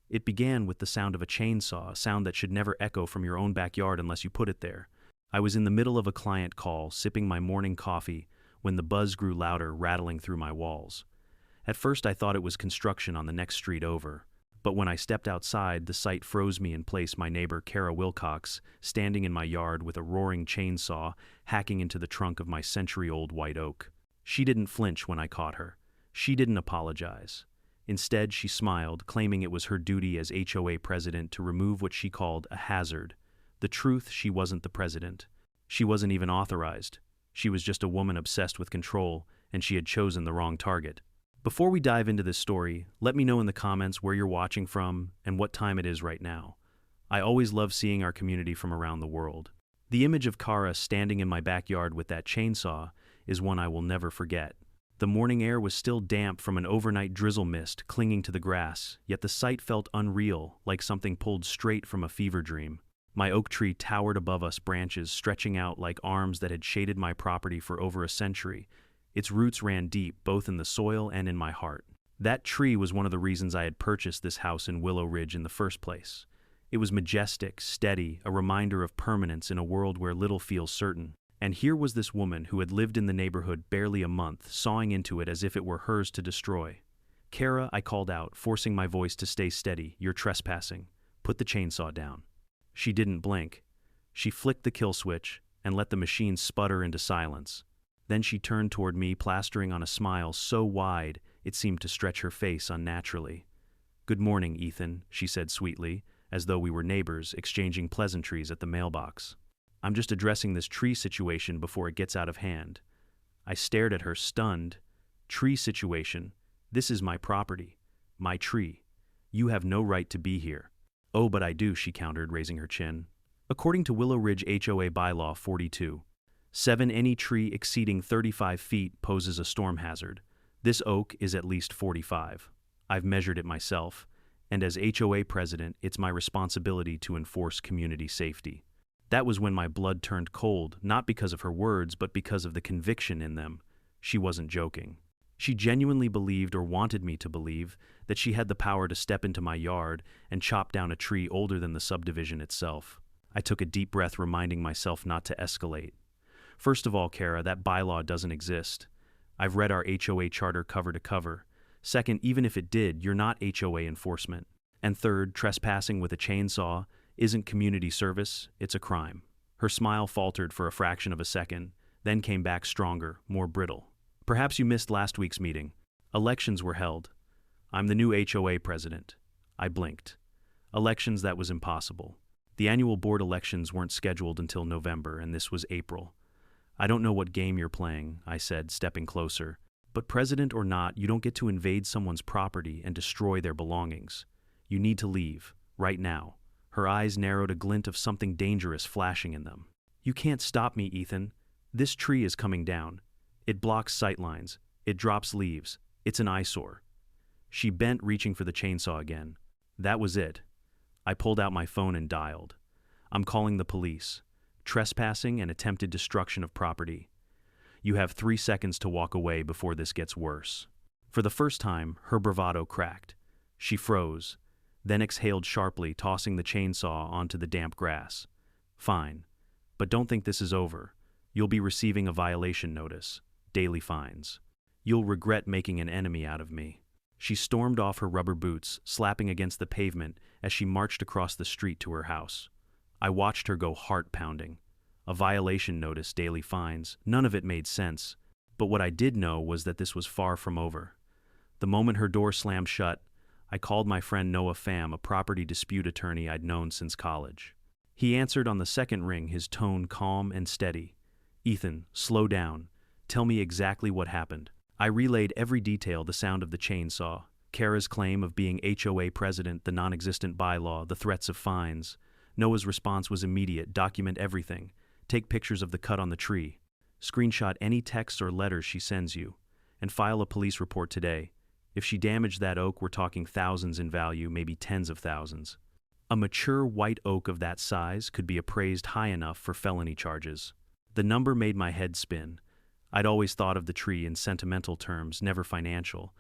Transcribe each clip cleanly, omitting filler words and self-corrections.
It began with the sound of a chainsaw, a sound that should never echo from your own backyard unless you put it there. I was in the middle of a client call, sipping my morning coffee, when the buzz grew louder, rattling through my walls. At first I thought it was construction on the next street over. But when I stepped outside, the sight froze me in place. My neighbor, Kara Wilcox, standing in my yard with a roaring chainsaw, hacking into the trunk of my century-old white oak. She didn't flinch when I caught her. She didn't apologize. Instead, she smiled, claiming it was her duty as HOA president to remove what she called a hazard. The truth, she wasn't the president. She wasn't even authorized. She was just a woman obsessed with control, and she had chosen the wrong target. Before we dive into this story, let me know in the comments where you're watching from and what time it is right now. I always love seeing our community from around the world. The image of Kara standing in my backyard with that chainsaw is one I will never forget. The morning air was still damp from an overnight drizzle mist clinging to the grass, yet the sight felt unreal, like something pulled straight from a fever dream. My oak tree towered above us, branches stretching out like arms that had shaded my property for over a century. Its roots ran deep, both in the soil and in my heart. That tree was one of the reasons I had purchased this house in Willow Ridge in the first place. It was majestic, steady, a reminder of permanence in a world where little feels certain. And here was this woman who had lived in the neighborhood barely a month, sawing into it as if it were hers to destroy. "Kara," I called out, forcing my voice to stay steady, "you're trespassing. Put the chainsaw down." She didn't blink. She flicked the kill switch and let the machine sputter into silence. Then she turned toward me, plastering on a smile so wide it seemed to stretch her face unnaturally. "Good morning, Ethan," she said sweetly, as though we were neighbors exchanging pleasantries at the mailbox. "I'm just addressing this tree situation before it gets out of hand." I stared at her, stunned. "Tree situation? This is my property. My tree. You have no right to be here." "Oh, but I do," she countered, raising her chin. According to Willow Ridge HOA Bylaw 42:7, any tree exceeding 35 feet poses a storm hazard. This oak is at least 45. I've measured it myself, and as HOA president, it's my responsibility to enforce community safety. That was when my blood turned cold, not because of her words, but because of the conviction in them. She wasn't joking. She genuinely believed, or wanted me to believe, that she had the power to step into my yard and chop down a tree older than the subdivision itself. I took a deep breath, reminding myself not to escalate. "First of all, Kara, that bylaw doesn't exist. I've read our HOA charter cover to cover. Second, even if it did, you're not HOA enforcement. And third, trespassing with a chainsaw isn't community service, it's a crime." Her smile faltered for a fraction of a second, then came back stronger, more brittle. "Perhaps you missed last week's meeting. Elections were held. I'm the new HOA president." I blinked. Elections, that was impossible. The annual board elections weren't scheduled until November, and this was April. "I don't know what game you're playing," I said, stepping closer. "But president or not, you don't get to invade someone's property and destroy their belongings. You need to leave, right now." Her eyes narrowed, a glint of something dangerous flashing in them. "You can't stop me, Ethan. This tree is coming down. It blocks sightlines. It drops leaves. It's an eyesore." She bent, reaching for the chainsaw again. That was it. I pulled out my phone and dialed. "I'm calling the police. Trespassing and attempted destruction of property. You have 3 seconds to walk away before this gets worse." For the first time, her bravado cracked. She froze, then exhaled sharply, tossing the chainsaw onto the damp grass. "Fine. But don't think this is over. You'll be receiving a violation notice. Daily fines. You'll regret making an enemy out of me." She stormed off, her rubber boots slapping against the pavement as she marched across the street to her house. I watched her go, heart pounding. A violation notice, daily fines, none of it made sense. But what I did know was that this was far from over. The moment her door slammed shut, I called my friend Noah Pham, a property dispute attorney I'd known since college. He answered on the second ring, his tone calm and steady. "Ethan, slow down. Tell me exactly what happened." I relayed every detail, the sound of the chainsaw, Kara's claim of being HOA president, the non-existent bylaw, the threats of fines. Noah's response was immediate: "Document everything. Take pictures of the cut on the tree. Screenshot any texts or letters she sends you. And file a police report today. If she damaged that oak, we're talking thousands in value, maybe tens of thousands." A mature white oak of that size could be appraised high enough for felony charges. The number made my head spin. I'd always thought of the tree in sentimental terms, never financial.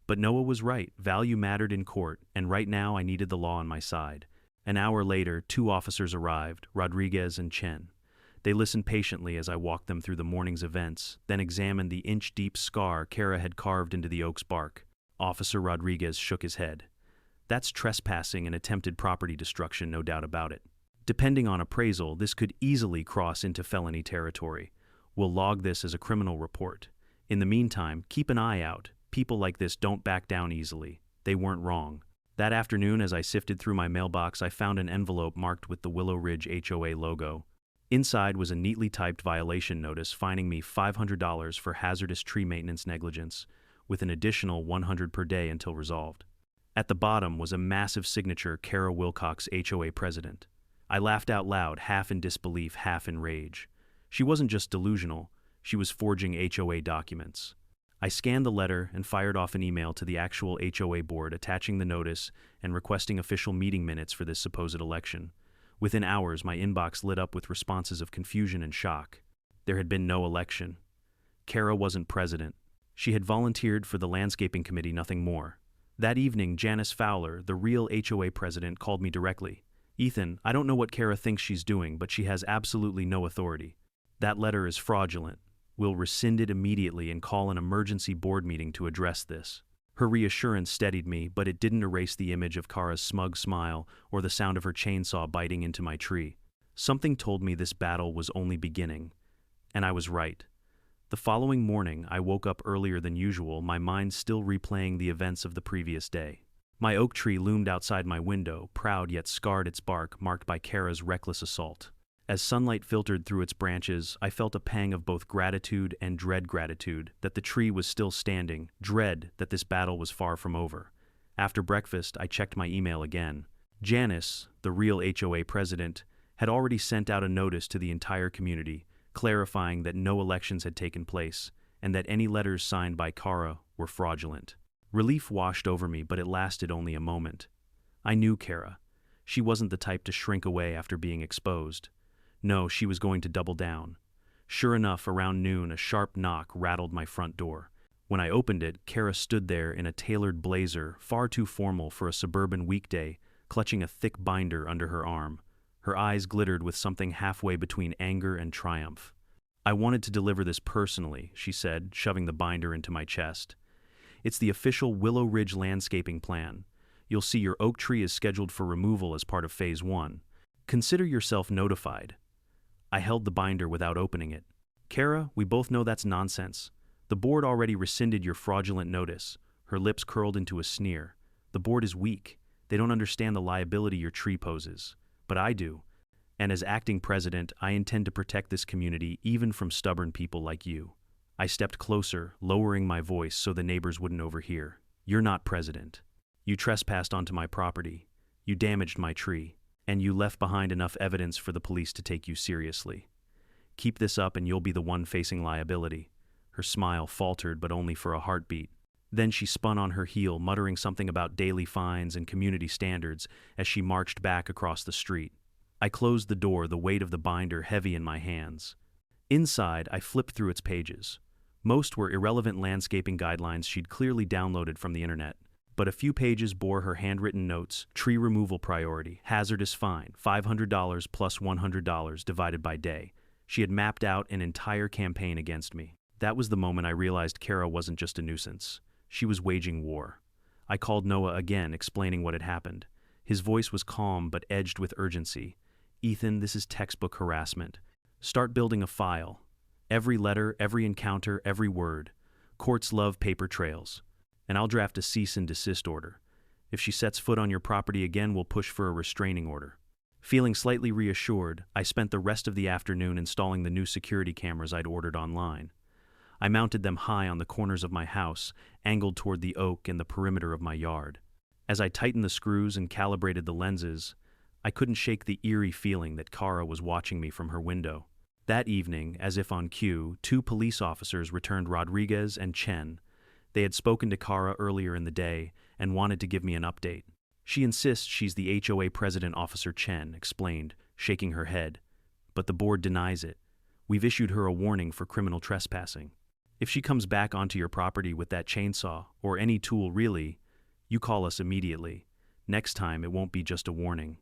But Noah was right. Value mattered in court, and right now I needed the law on my side. An hour later, 2 officers arrived, Rodriguez and Chen. They listened patiently as I walked them through the morning's events, then examined the inch-deep scar Kara had carved into the oak's bark. Officer Rodriguez shook his head. That's trespassing and attempted property destruction, no doubt about it. Depending on appraisal, this could easily cross into felony territory. We'll log this as a criminal report. In the meantime, keep an eye out. People like this don't back down easily. They weren't wrong. That afternoon, as I sifted through my mailbox, I found an envelope marked with the Willow Ridge HOA logo. Inside was a neatly typed violation notice fining me $500 for hazardous tree maintenance negligence, with an additional $100 per day until resolved. At the bottom was a massive signature, Kara Wilcox, HOA president. I laughed out loud, half in disbelief, half in rage. She wasn't just delusional, she was forging HOA documents. I scanned the letter and fired off an email to the actual HOA board attaching the notice and requesting official meeting minutes for this supposed election. Within hours, my inbox lit up with responses of confusion and shock. There had been no election. Kara wasn't president. She had volunteered for the landscaping committee, nothing more. That evening, Janice Fowler, the real HOA president, called me directly. Ethan, I don't know what Kara thinks she's doing, but she has absolutely no authority. That letter is fraudulent. We'll rescind it immediately and call an emergency board meeting to address this. Her reassurance steadied me, but it didn't erase the image of Kara's smug smile or the sound of her chainsaw biting into my tree. Something told me this battle was only beginning, and I was right. The following morning, I woke up earlier than usual, my mind still replaying the events of the previous day. My oak tree loomed outside my window, proud yet scarred, its bark marked by Kara's reckless assault. As sunlight filtered through its branches, I felt a pang of both gratitude and dread. Gratitude that the tree was still standing, dread that this battle was far from over. After breakfast, I checked my email again. Janice, the real HOA president, had already sent out a notice to the entire community, clarifying that no elections had taken place, and that any letters signed by Kara were fraudulent. Relief washed over me, but it lasted only a moment. I knew Kara. She wasn't the type to shrink away after being exposed. No, she was going to double down. Sure enough, around noon, a sharp knock rattled my front door. When I opened it, Kara stood there in a tailored blazer, far too formal for a suburban weekday, clutching a thick binder under her arm. Her eyes glittered with something halfway between anger and triumph. I wanted to deliver this personally, she said, shoving the binder into my chest. It's the official Willow Ridge landscaping plan. You'll see your oak tree is scheduled for removal as part of Phase 1. Consider yourself notified. I held the binder without opening it. Kara, we both know that's nonsense. The board already rescinded your fraudulent notice. Her lips curled into a sneer. The board is weak. They don't understand the liability your tree poses. But I do. And as acting president, I intend to protect this community even from stubborn people like you. I stepped closer, lowering my voice so the neighbors wouldn't overhear. You're not president. You trespassed onto my property. You damaged my tree. And you left behind enough evidence for the police to take you seriously. Keep this up and you'll be the one facing liability. Her smile faltered, but only for a heartbeat. Then she spun on her heel, muttering something about daily fines and community standards as she marched back across the street. I closed the door, the weight of the binder heavy in my hands. Inside, I flipped through its pages. Most were irrelevant landscaping guidelines she'd clearly downloaded from the internet. But a few pages bore her handwritten notes: tree removal priority, hazardous fine, $500 plus $100 divided by day. She had mapped out an entire campaign against me. That was the moment I realized Kara wasn't just a nuisance. She was waging war. I called Noah again, explaining what had happened. His voice was calm but edged with urgency. Ethan, this is textbook harassment. Start building a file. Every letter, every encounter, every word. Courts love paper trails. And I'll draft a cease and desist order. If she sets foot on your property again, we'll push for a restraining order. Feeling slightly reassured, I spent the rest of the afternoon installing the new security cameras I'd ordered online. I mounted them high on the corners of my house, angled toward the oak and the perimeter of my yard. As I tightened the screws and calibrated the lenses, I couldn't shake the eerie feeling that Kara was watching me from her window. That evening, as if on cue, 2 police officers returned, Rodriguez and Chen. They had spoken to Kara earlier in the day and wanted to give me an update. She insists she's the HOA president, Officer Chen explained, shaking her head. But the board denies it. We've issued her a warning for criminal trespassing. If she comes back onto your property with that chainsaw, or any tool really, you call us immediately. Next time it won't be just a warning."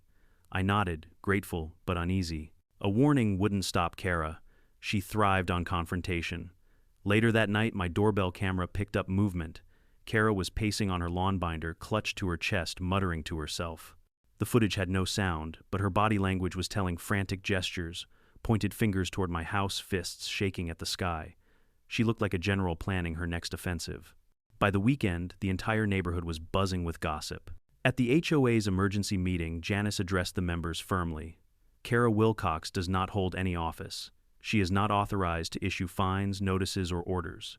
I nodded, grateful but uneasy. A warning wouldn't stop Kara. She thrived on confrontation. Later that night, my doorbell camera picked up movement. Kara was pacing on her lawn binder, clutched to her chest, muttering to herself. The footage had no sound, but her body language was telling frantic gestures, pointed fingers toward my house, fists shaking at the sky. She looked like a general planning her next offensive. By the weekend, the entire neighborhood was buzzing with gossip. At the HOA's emergency meeting, Janice addressed the members firmly. Kara Wilcox does not hold any office. She is not authorized to issue fines, notices, or orders.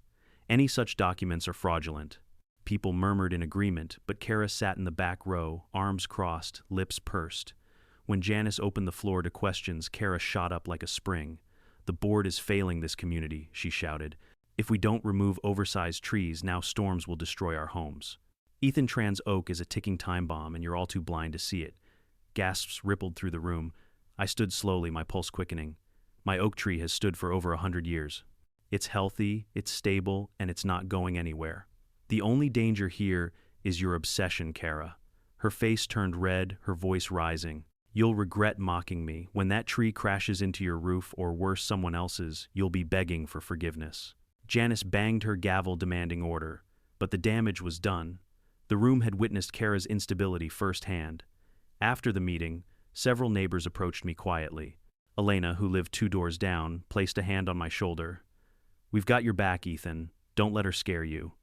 Any such documents are fraudulent. People murmured in agreement, but Kara sat in the back row, arms crossed, lips pursed. When Janice opened the floor to questions, Kara shot up like a spring. "The board is failing this community," she shouted. "If we don't remove oversized trees, now storms will destroy our homes. Ethan Tran's oak is a ticking time bomb, and you're all too blind to see it." Gasps rippled through the room. I stood slowly, my pulse quickening. My oak tree has stood for over 100 years. It's healthy, it's stable, and it's not going anywhere. The only danger here is your obsession, Kara. Her face turned red, her voice rising. "You'll regret mocking me. When that tree crashes into your roof, or worse, someone else's, you'll be begging for forgiveness." Janice banged her gavel, demanding order. But the damage was done. The room had witnessed Kara's instability firsthand. After the meeting, several neighbors approached me quietly. Elena, who lived 2 doors down, placed a hand on my shoulder. "We've got your back, Ethan. Don't let her scare you."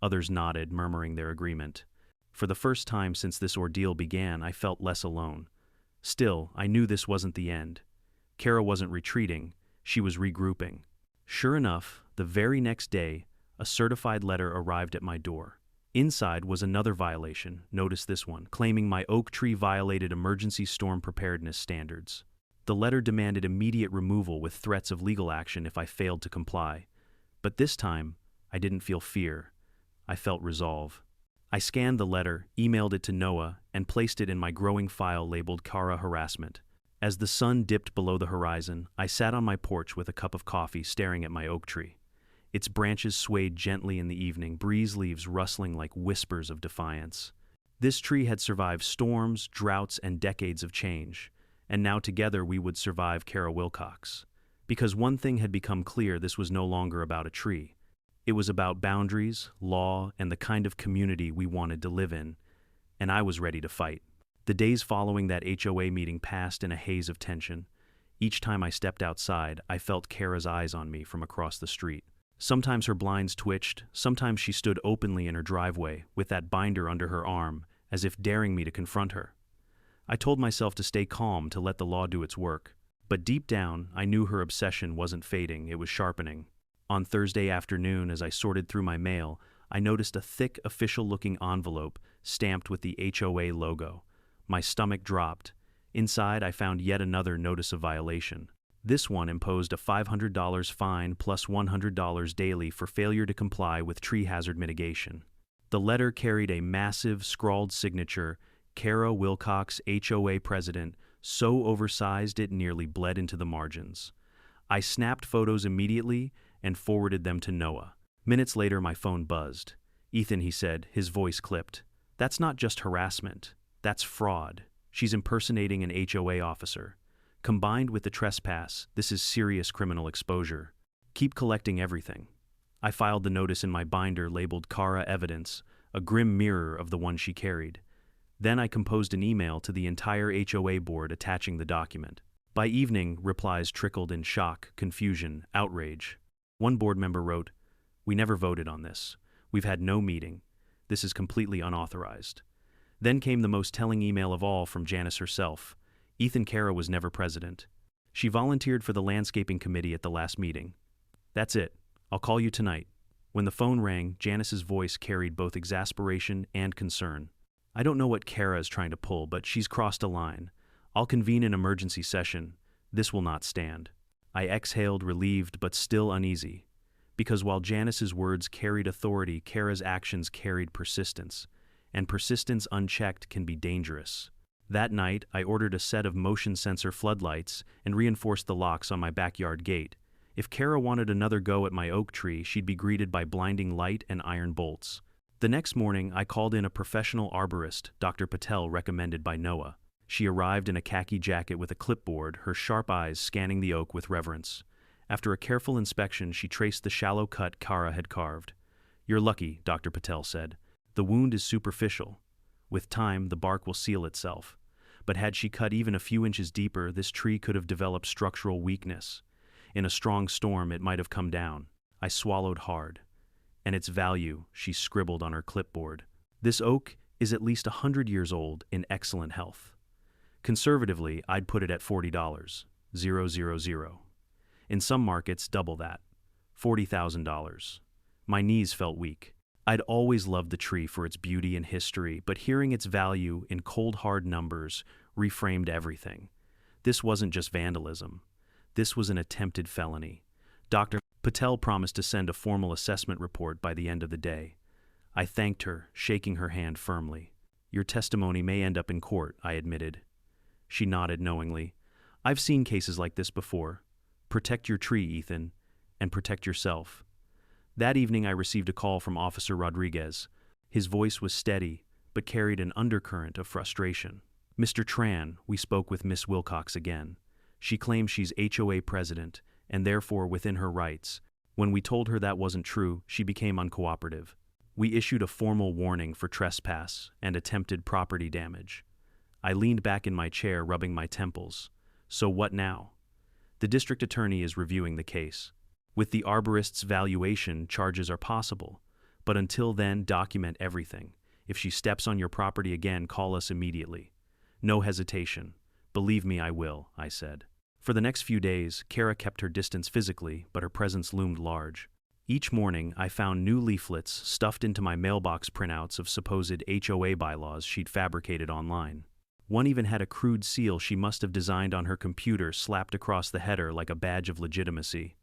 Others nodded, murmuring their agreement. For the first time since this ordeal began, I felt less alone. Still, I knew this wasn't the end. Kara wasn't retreating, she was regrouping. Sure enough, the very next day, a certified letter arrived at my door. Inside was another violation, notice this one, claiming my oak tree violated emergency storm preparedness standards. The letter demanded immediate removal with threats of legal action if I failed to comply. But this time, I didn't feel fear. I felt resolve. I scanned the letter, emailed it to Noah, and placed it in my growing file labeled Kara Harassment. As the sun dipped below the horizon, I sat on my porch with a cup of coffee staring at my oak tree. Its branches swayed gently in the evening, breeze leaves rustling like whispers of defiance. This tree had survived storms, droughts, and decades of change, and now together we would survive Kara Wilcox. Because one thing had become clear, this was no longer about a tree. It was about boundaries, law, and the kind of community we wanted to live in, and I was ready to fight. The days following that HOA meeting passed in a haze of tension. Each time I stepped outside, I felt Kara's eyes on me from across the street. Sometimes her blinds twitched, sometimes she stood openly in her driveway, with that binder under her arm, as if daring me to confront her. I told myself to stay calm, to let the law do its work. But deep down, I knew her obsession wasn't fading, it was sharpening. On Thursday afternoon, as I sorted through my mail, I noticed a thick, official-looking envelope stamped with the HOA logo. My stomach dropped. Inside, I found yet another notice of violation. This one imposed a $500 fine plus $100 daily for failure to comply with tree hazard mitigation. The letter carried a massive, scrawled signature, Kara Wilcox, HOA President, so oversized it nearly bled into the margins. I snapped photos immediately and forwarded them to Noah. Minutes later, my phone buzzed. "Ethan," he said, his voice clipped. "That's not just harassment. That's fraud. She's impersonating an HOA officer. Combined with the trespass, this is serious criminal exposure. Keep collecting everything." I filed the notice in my binder labeled Kara Evidence, a grim mirror of the one she carried. Then I composed an email to the entire HOA board attaching the document. By evening, replies trickled in shock, confusion, outrage. One board member wrote, "We never voted on this. We've had no meeting. This is completely unauthorized." Then came the most telling email of all from Janice herself. Ethan, Kara was never president. She volunteered for the landscaping committee at the last meeting. "That's it. I'll call you tonight." When the phone rang, Janice's voice carried both exasperation and concern. "I don't know what Kara is trying to pull, but she's crossed a line. I'll convene an emergency session. This will not stand." I exhaled, relieved but still uneasy. Because while Janice's words carried authority, Kara's actions carried persistence. And persistence unchecked can be dangerous. That night, I ordered a set of motion sensor floodlights and reinforced the locks on my backyard gate. If Kara wanted another go at my oak tree, she'd be greeted by blinding light and iron bolts. The next morning, I called in a professional arborist, Dr. Patel, recommended by Noah. She arrived in a khaki jacket with a clipboard, her sharp eyes scanning the oak with reverence. After a careful inspection, she traced the shallow cut Kara had carved. "You're lucky," Dr. Patel said. "The wound is superficial. With time, the bark will seal itself. But had she cut even a few inches deeper, this tree could have developed structural weakness. In a strong storm, it might have come down." I swallowed hard. "And its value," she scribbled on her clipboard. "This oak is at least 100 years old, in excellent health. Conservatively, I'd put it at $40. 000. In some markets, double that. $40,000. My knees felt weak. I'd always loved the tree for its beauty and history, but hearing its value in cold hard numbers reframed everything. This wasn't just vandalism. This was an attempted felony. Dr. Patel promised to send a formal assessment report by the end of the day. I thanked her, shaking her hand firmly. "Your testimony may end up in court," I admitted. She nodded knowingly. "I've seen cases like this before. Protect your tree, Ethan, and protect yourself." That evening I received a call from Officer Rodriguez. His voice was steady, but carried an undercurrent of frustration. "Mr. Tran, we spoke with Miss Wilcox again. She claims she's HOA president, and therefore within her rights. When we told her that wasn't true, she became uncooperative. We issued a formal warning for trespass and attempted property damage." I leaned back in my chair, rubbing my temples. "So what now?" "The district attorney is reviewing the case. With the arborist's valuation, charges are possible. But until then, document everything. If she steps on your property again, call us immediately. No hesitation. Believe me, I will," I said. For the next few days, Kara kept her distance physically, but her presence loomed large. Each morning, I found new leaflets stuffed into my mailbox printouts of supposed HOA bylaws she'd fabricated online. One even had a crude seal she must have designed on her computer slapped across the header like a badge of legitimacy.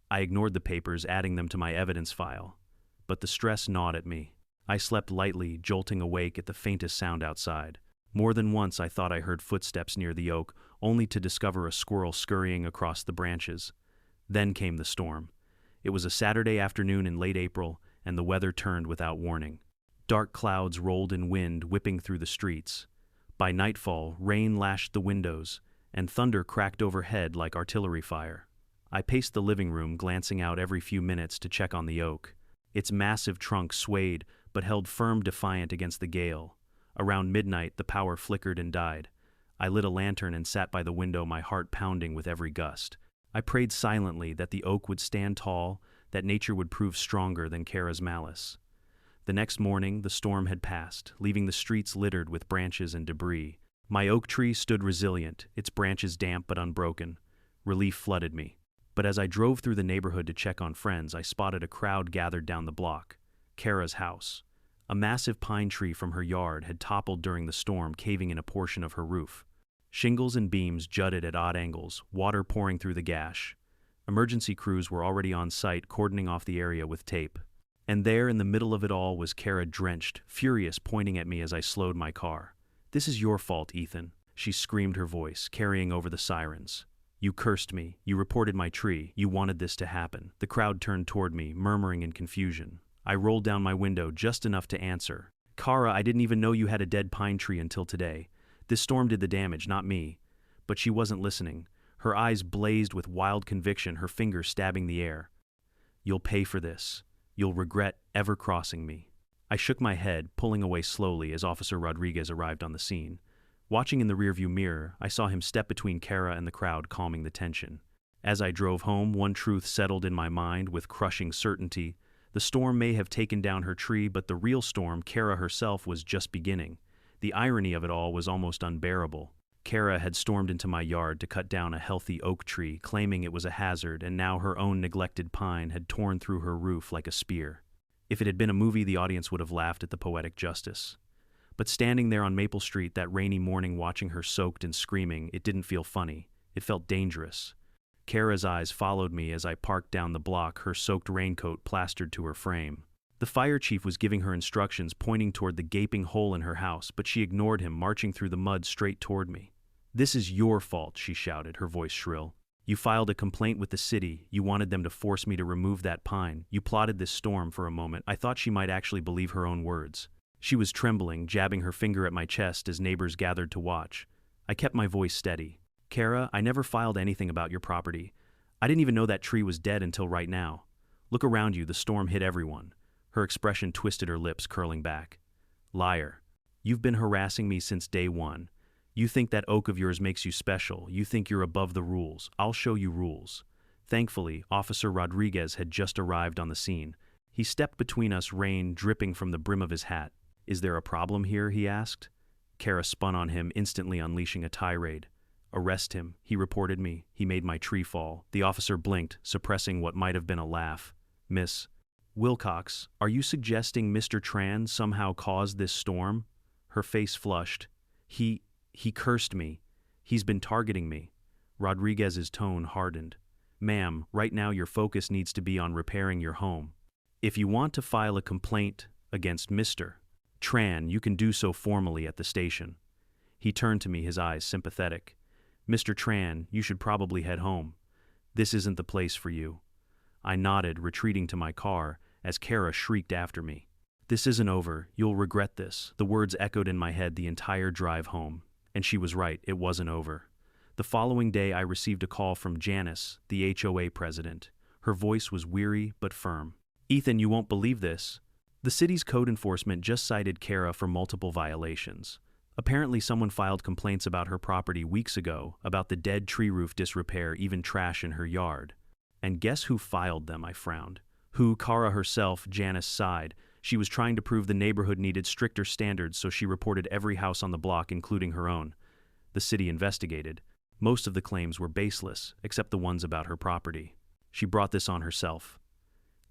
I ignored the papers, adding them to my evidence file. But the stress gnawed at me. I slept lightly, jolting awake at the faintest sound outside. More than once I thought I heard footsteps near the oak, only to discover a squirrel scurrying across the branches. Then came the storm. It was a Saturday afternoon in late April, and the weather turned without warning. Dark clouds rolled in wind, whipping through the streets. By nightfall, rain lashed the windows, and thunder cracked overhead like artillery fire. I paced the living room, glancing out every few minutes to check on the oak. Its massive trunk swayed, but held firm, defiant against the gale. Around midnight, the power flickered and died. I lit a lantern and sat by the window, my heart pounding with every gust. I prayed silently that the oak would stand tall, that nature would prove stronger than Kara's malice. The next morning, the storm had passed, leaving the streets littered with branches and debris. My oak tree stood resilient, its branches damp but unbroken. Relief flooded me. But as I drove through the neighborhood to check on friends, I spotted a crowd gathered down the block. Kara's house. A massive pine tree from her yard had toppled during the storm, caving in a portion of her roof. Shingles and beams jutted at odd angles, water pouring through the gash. Emergency crews were already on site, cordoning off the area with tape. And there, in the middle of it all, was Kara, drenched, furious, pointing at me as I slowed my car. "This is your fault, Ethan," she screamed, her voice carrying over the sirens. "You cursed me. You reported my tree. You wanted this to happen." The crowd turned toward me, murmuring in confusion. I rolled down my window just enough to answer. "Kara, I didn't even know you had a dead pine tree until today. This storm did the damage, not me." But she wasn't listening. Her eyes blazed with wild conviction, her fingers stabbing the air. "You'll pay for this. You'll regret ever crossing me." I shook my head, pulling away slowly as Officer Rodriguez arrived on the scene. Watching in the rearview mirror, I saw him step between Kara and the crowd, calming the tension. As I drove home, one truth settled in my mind with crushing certainty. The storm may have taken down her tree, but the real storm, Kara herself, was just beginning. The irony of it all was almost unbearable. Kara had stormed into my yard to cut down a healthy oak tree, claiming it was a hazard, and now her own neglected pine had torn through her roof like a spear. If it had been a movie, the audience would have laughed at the poetic justice. But standing there on Maple Street that rainy morning, watching her soaked and screaming, it didn't feel funny. It felt dangerous. Kara's eyes followed me as I parked down the block, her soaked raincoat plastered to her frame. The fire chief was giving her instructions, pointing toward the gaping hole in her house, but she ignored him, marching through the mud straight toward me. "This is your fault," she shouted, her voice shrill. You filed a complaint with the city. You wanted them to force me to remove that pine. You plotted this storm for a moment. I thought she might actually believe her own words. She was trembling, jabbing her finger at my chest as neighbors gathered to watch. I kept my voice steady. Kara, I never filed anything about your property. I didn't even know that tree was dead until right now. Look around you, the storm hit everyone. Her expression twisted, her lips curling back. Liar. You've been harassing me since day one. You think that oak of yours makes you special. You think you're above the rules. I'll show you rules. Thankfully, Officer Rodriguez had just arrived on the scene. He stepped between us, rain dripping from the brim of his hat. Is there a problem here? He asked. Kara spun on him, instantly unleashing a tirade. Arrest him, he reported me. He made my tree fall. The officer blinked, suppressing what might have been a laugh. Miss Wilcox, are you suggesting Mr. Tran somehow caused this storm? Her face flushed. He cursed me. He's been targeting me. Rodriguez's tone hardened. Ma'am, right now your focus needs to be on repairing your home. If you want to file a complaint against Mr. Tran, you can do so formally at the station. He turned to me, his eyes sympathetic. Mr. Tran, you should probably head home. This isn't the place for you. I nodded, retreating to my car, as Kara shrieked after me. This isn't over. You'll regret this. The words echoed in my head the entire drive home. And she was right, it wasn't over. The following day I received a call from Janice, the HOA president. Her voice was weary but firm. Ethan, you won't believe this. The city's code enforcement just cited Kara for multiple violations. Apparently someone filed complaints about her property weeks ago, about the dead tree roof disrepair, even trash in her yard. And guess who filed them? I frowned. Who? Kara herself. Janice sighed. She was trying to prove the neighborhood needed stricter standards, so she reported every house on the block, including her own. The city investigated. Most of the claims were baseless, except the ones about her property. She brought this on herself.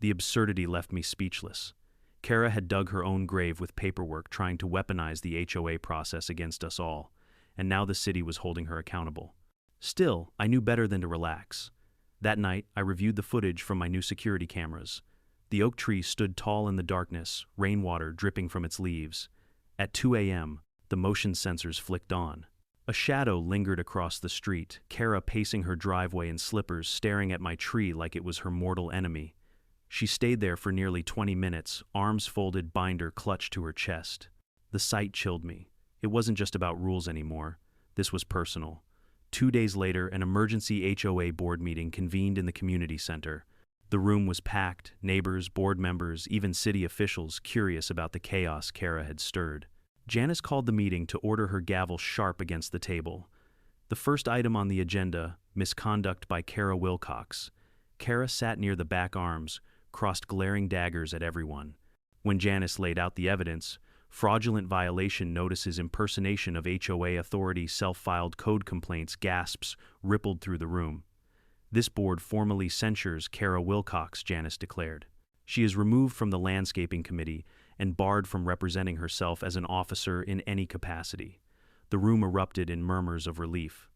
The absurdity left me speechless. Kara had dug her own grave with paperwork, trying to weaponize the HOA process against us all, and now the city was holding her accountable. Still, I knew better than to relax. That night, I reviewed the footage from my new security cameras. The oak tree stood tall in the darkness, rainwater dripping from its leaves. At 2 a.m., the motion sensors flicked on. A shadow lingered across the street, Kara pacing her driveway in slippers, staring at my tree like it was her mortal enemy. She stayed there for nearly 20 minutes, arms folded, binder clutched to her chest. The sight chilled me. It wasn't just about rules anymore. This was personal. 2 days later, an emergency HOA board meeting convened in the community center. The room was packed, neighbors, board members, even city officials curious about the chaos Kara had stirred. Janice called the meeting to order, her gavel sharp against the table. The first item on the agenda, misconduct by Kara Wilcox. Kara sat near the back arms, crossed glaring daggers at everyone. When Janice laid out the evidence, fraudulent violation notices, impersonation of HOA authority, self-filed code complaints, gasps rippled through the room. This board formally censures Kara Wilcox, Janice declared. She is removed from the landscaping committee and barred from representing herself as an officer in any capacity. The room erupted in murmurs of relief.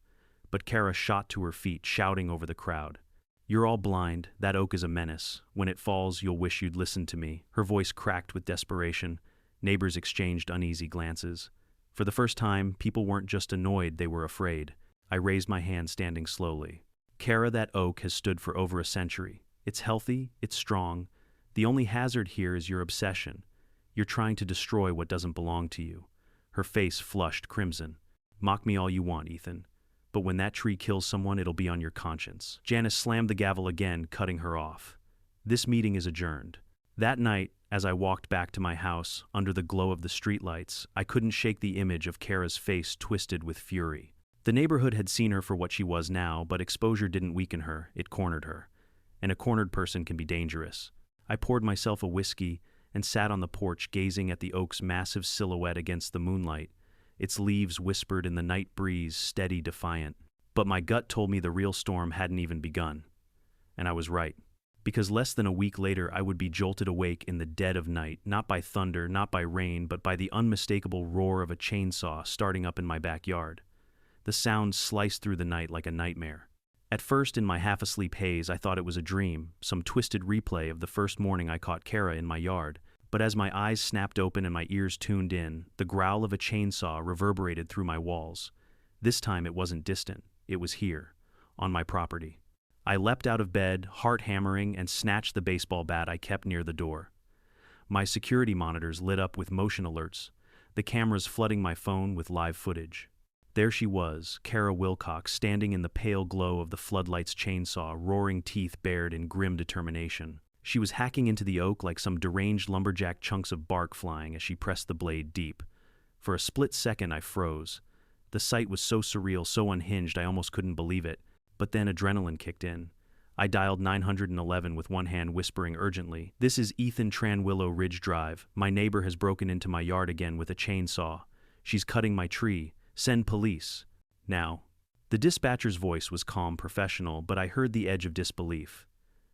But Kara shot to her feet, shouting over the crowd. You're all blind. That oak is a menace. When it falls, you'll wish you'd listened to me. Her voice cracked with desperation. Neighbors exchanged uneasy glances. For the first time, people weren't just annoyed, they were afraid. I raised my hand, standing slowly. Kara, that oak has stood for over a century. It's healthy, it's strong. The only hazard here is your obsession. You're trying to destroy what doesn't belong to you. Her face flushed crimson. Mock me all you want, Ethan. But when that tree kills someone, it'll be on your conscience. Janice slammed the gavel again, cutting her off. This meeting is adjourned. That night, as I walked back to my house, under the glow of the streetlights, I couldn't shake the image of Kara's face twisted with fury. The neighborhood had seen her for what she was now, but exposure didn't weaken her, it cornered her. And a cornered person can be dangerous. I poured myself a whiskey and sat on the porch, gazing at the oak's massive silhouette against the moonlight. Its leaves whispered in the night breeze, steady, defiant. But my gut told me the real storm hadn't even begun. And I was right. Because less than a week later, I would be jolted awake in the dead of night, not by thunder, not by rain, but by the unmistakable roar of a chainsaw starting up in my backyard. The sound sliced through the night like a nightmare. At first, in my half-asleep haze, I thought it was a dream, some twisted replay of the first morning I caught Kara in my yard. But as my eyes snapped open and my ears tuned in, the growl of a chainsaw reverberated through my walls. This time it wasn't distant, it was here, on my property. I leapt out of bed, heart hammering, and snatched the baseball bat I kept near the door. My security monitors lit up with motion alerts, the cameras flooding my phone with live footage. There she was, Kara Wilcox, standing in the pale glow of the floodlight's chainsaw, roaring teeth bared in grim determination. She was hacking into the oak like some deranged lumberjack, chunks of bark flying as she pressed the blade deep. For a split second I froze. The sight was so surreal, so unhinged, I almost couldn't believe it. But then adrenaline kicked in. I dialed 911 with one hand, whispering urgently, "This is Ethan Tran, Willow Ridge Drive. My neighbor has broken into my yard again with a chainsaw. She's cutting my tree. Send police. Now." The dispatcher's voice was calm, professional, but I heard the edge of disbelief.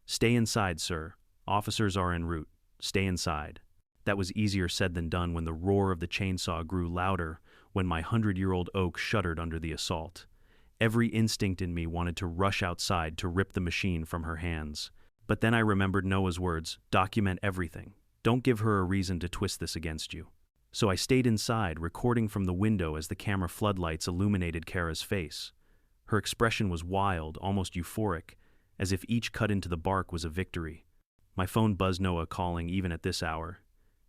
"Stay inside, sir. Officers are en route. Stay inside." That was easier said than done when the roar of the chainsaw grew louder, when my 100-year-old oak shuddered under the assault. Every instinct in me wanted to rush outside to rip the machine from her hands. But then I remembered Noah's words, "Document everything. Don't give her a reason to twist this against you." So I stayed inside, recording from the window as the camera floodlights illuminated Kara's face. Her expression was wild, almost euphoric, as if each cut into the bark was a victory. My phone buzzed, Noah calling even at this hour.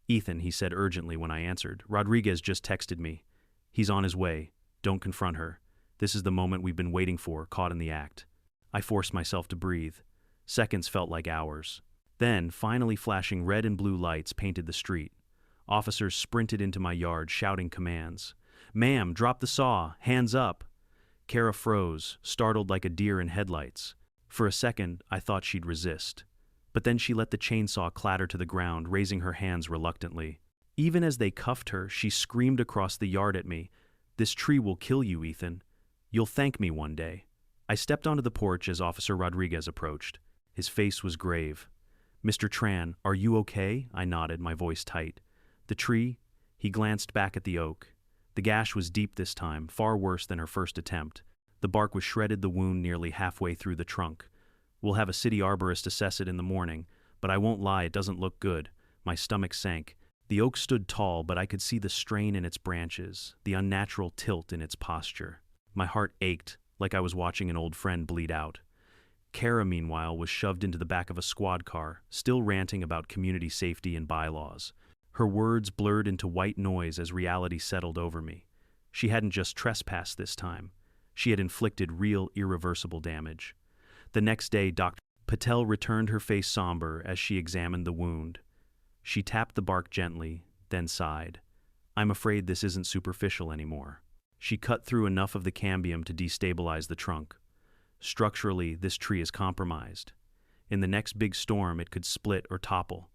"Ethan," he said urgently when I answered, "Rodriguez just texted me. He's on his way. Don't confront her. This is the moment we've been waiting for, caught in the act." I forced myself to breathe. Seconds felt like hours. Then, finally flashing red and blue lights painted the street. Officers sprinted into my yard, shouting commands. "Ma'am, drop the saw! Hands up!" Kara froze, startled like a deer in headlights. For a second, I thought she'd resist. But then she let the chainsaw clatter to the ground, raising her hands reluctantly. Even as they cuffed her, she screamed across the yard at me, "This tree will kill you, Ethan. You'll thank me one day." I stepped onto the porch as Officer Rodriguez approached. His face was grave. "Mr. Tran, are you okay?" I nodded, my voice tight. "The tree?" He glanced back at the oak. The gash was deep this time, far worse than her first attempt. The bark was shredded, the wound nearly halfway through the trunk. "We'll have a city arborist assess it in the morning, but I won't lie, it doesn't look good." My stomach sank. The oak stood tall, but I could see the strain in its branches, the unnatural tilt in its posture. My heart ached, like I was watching an old friend bleed out. Kara, meanwhile, was shoved into the back of a squad car, still ranting about community safety and bylaws. Her words blurred into white noise as reality settled over me. She hadn't just trespassed this time. She had inflicted real, irreversible damage. The next day, Dr. Patel returned, her face somber as she examined the wound. She tapped the bark gently, then sighed. "I'm afraid this isn't superficial anymore." She cut through enough of the cambium to destabilize the trunk. "Structurally, this tree is compromised. In the next big storm, it could split or topple."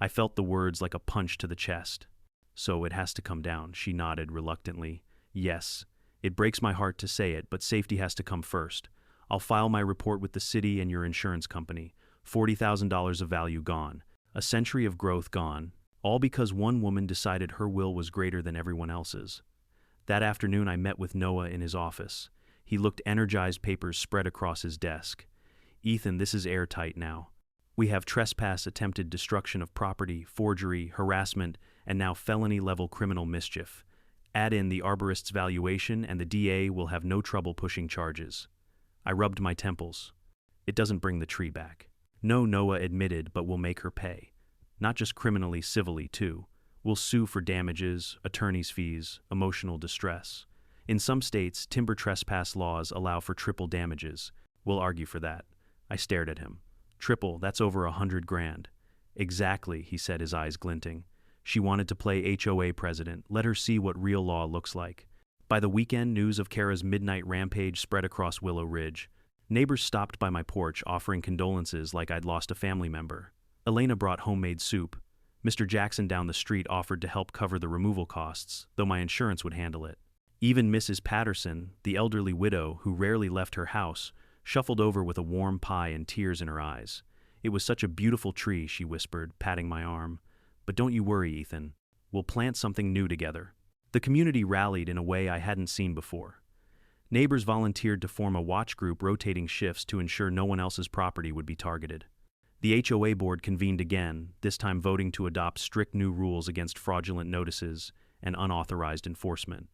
I felt the words like a punch to the chest. "So it has to come down," she nodded reluctantly. "Yes, it breaks my heart to say it, but safety has to come first. I'll file my report with the city and your insurance company. $40,000 of value gone. A century of growth gone. All because one woman decided her will was greater than everyone else's." That afternoon I met with Noah in his office. He looked energized, papers spread across his desk. "Ethan, this is airtight now. We have trespass, attempted destruction of property, forgery, harassment, and now felony-level criminal mischief. Add in the arborist's valuation and the DA will have no trouble pushing charges." I rubbed my temples. "It doesn't bring the tree back." "No," Noah admitted, "but we'll make her pay. Not just criminally, civilly, too. We'll sue for damages, attorney's fees, emotional distress. In some states, timber trespass laws allow for triple damages. We'll argue for that." I stared at him. "Triple, that's over $100,000. "Exactly," he said, his eyes glinting. She wanted to play HOA president. Let her see what real law looks like. By the weekend, news of Kara's midnight rampage spread across Willow Ridge. Neighbors stopped by my porch, offering condolences like I'd lost a family member. Elena brought homemade soup. Mr. Jackson down the street offered to help cover the removal costs, though my insurance would handle it. Even Mrs. Patterson, the elderly widow who rarely left her house, shuffled over with a warm pie and tears in her eyes. "It was such a beautiful tree," she whispered, patting my arm. "But don't you worry, Ethan. We'll plant something new together." The community rallied in a way I hadn't seen before. Neighbors volunteered to form a watch group, rotating shifts to ensure no one else's property would be targeted. The HOA board convened again, this time voting to adopt strict new rules against fraudulent notices and unauthorized enforcement.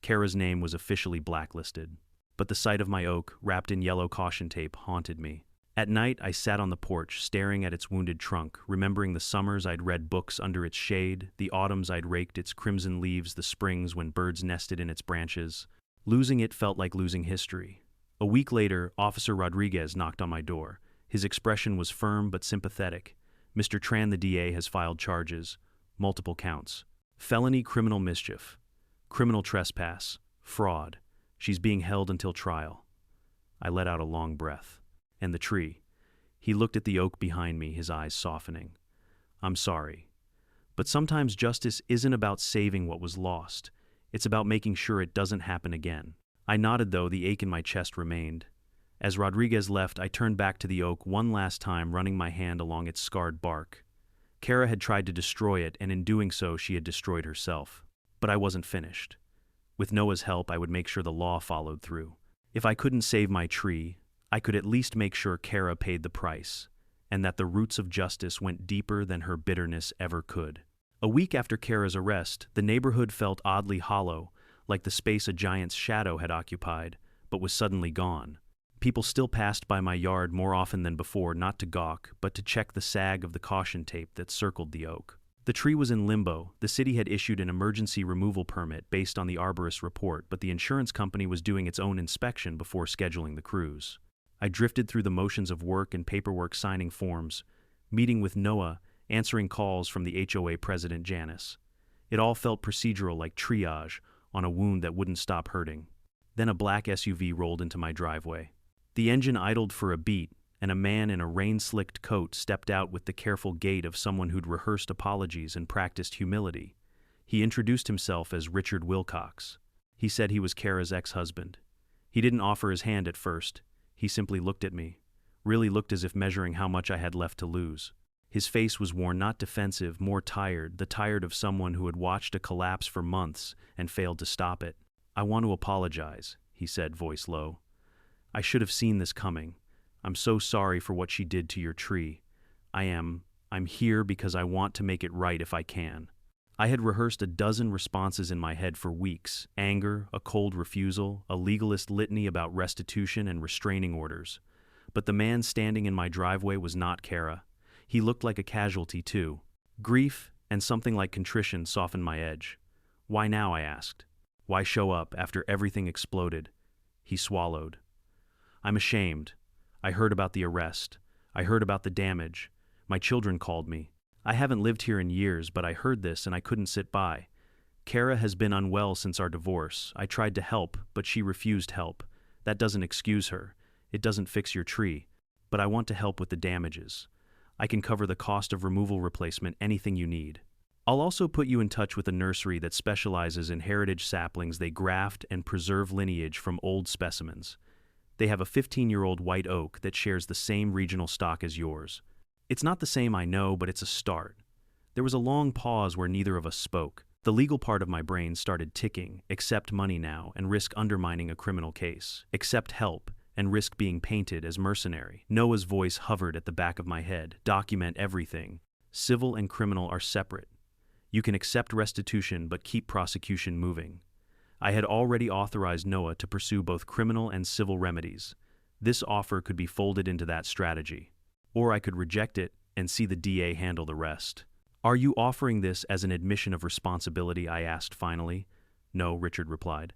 Kara's name was officially blacklisted. but the sight of my oak, wrapped in yellow caution tape, haunted me. At night, I sat on the porch, staring at its wounded trunk, remembering the summers I'd read books under its shade, the autumns I'd raked its crimson leaves, the springs when birds nested in its branches. Losing it felt like losing history. A week later, Officer Rodriguez knocked on my door. His expression was firm but sympathetic. "Mr. Tran, the DA has filed charges. Multiple counts. Felony criminal mischief. Criminal trespass. Fraud. She's being held until trial." I let out a long breath. "And the tree?" He looked at the oak behind me, his eyes softening. "I'm sorry. But sometimes justice isn't about saving what was lost. It's about making sure it doesn't happen again." I nodded, though the ache in my chest remained. As Rodriguez left, I turned back to the oak one last time, running my hand along its scarred bark. Kara had tried to destroy it, and in doing so, she had destroyed herself. But I wasn't finished. With Noah's help, I would make sure the law followed through. If I couldn't save my tree, I could at least make sure Kara paid the price, and that the roots of justice went deeper than her bitterness ever could. A week after Kara's arrest, the neighborhood felt oddly hollow, like the space a giant's shadow had occupied, but was suddenly gone. People still passed by my yard more often than before, not to gawk, but to check the sag of the caution tape that circled the oak. The tree was in limbo. The city had issued an emergency removal permit based on the arborist's report, but the insurance company was doing its own inspection before scheduling the crews. I drifted through the motions of work and paperwork, signing forms, meeting with Noah, answering calls from the HOA president Janice. It all felt procedural, like triage on a wound that wouldn't stop hurting. Then a black SUV rolled into my driveway. The engine idled for a beat, and a man in a rain-slicked coat stepped out with the careful gait of someone who'd rehearsed apologies and practiced humility. He introduced himself as Richard Wilcox. He said he was Kara's ex-husband. He didn't offer his hand at first. He simply looked at me, really looked as if measuring how much I had left to lose. His face was worn, not defensive, more tired, the tired of someone who had watched a collapse for months and failed to stop it. "I want to apologize," he said, voice low. "I should have seen this coming. I'm so sorry for what she did to your tree. I'm here because I want to make it right if I can." I had rehearsed a dozen responses in my head for weeks: anger, a cold refusal, a legalist litany about restitution and restraining orders. But the man standing in my driveway was not Kara. He looked like a casualty, too. Grief and something like contrition softened my edge. "Why now?" I asked. "Why show up after everything exploded?" He swallowed. "I'm ashamed. I heard about the arrest. I heard about the damage. My children called me. I haven't lived here in years, but I heard this and I couldn't sit by. Kara has been unwell since our divorce. I tried to help, but she refused help. That doesn't excuse her. It doesn't fix your tree. But I want to help with the damages. I can cover the cost of removal, replacement, anything you need. I'll also put you in touch with a nursery that specializes in heritage saplings. They graft and preserve lineage from old specimens. They have a 15-year-old white oak that shares the same regional stock as yours. It's not the same, I know, but it's a start." There was a long pause where neither of us spoke. The legal part of my brain started ticking: accept money now and risk undermining a criminal case. Accept help and risk being painted as mercenary. Noah's voice hovered at the back of my head. Document everything. Civil and criminal are separate. You can accept restitution but keep prosecution moving. I had already authorized Noah to pursue both criminal and civil remedies. This offer could be folded into that strategy. Or I could reject it and see the DA handle the rest. "Are you offering this as an admission of responsibility?" I asked finally. "No," Richard replied.